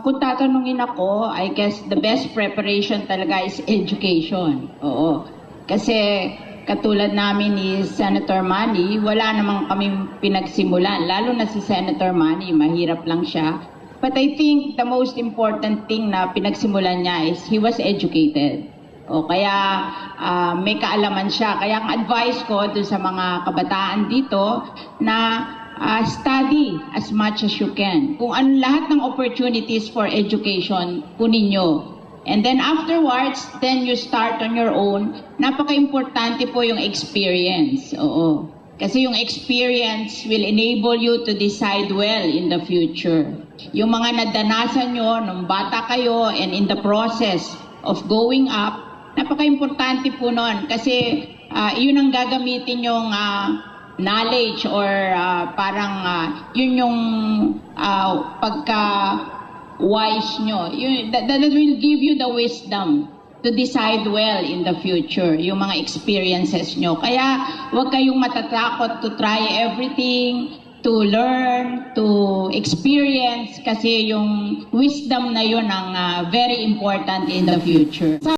Kung tatanungin ako, I guess the best preparation talaga is education. Oo. Kasi katulad namin ni Senator Manny, wala namang kaming pinagsimulan. Lalo na si Senator Manny, mahirap lang siya. But I think the most important thing na pinagsimulan niya is he was educated. O kaya may kaalaman siya. Kaya ang advice ko dun sa mga kabataan dito na study as much as you can. Kung ano lahat ng opportunities for education, kunin nyo. And then afterwards, then you start on your own. Napaka-importante po yung experience. Oo. Kasi yung experience will enable you to decide well in the future. Yung mga nadanasan nyo nung bata kayo and in the process of going up, napaka-importante po nun. Kasi yun ang gagamitin yung knowledge or parang yun yung pagka-wise nyo. That will give you the wisdom to decide well in the future, yung mga experiences nyo. Kaya huwag kayong matatakot to try everything, to learn, to experience, kasi yung wisdom na yun ang very important in the future.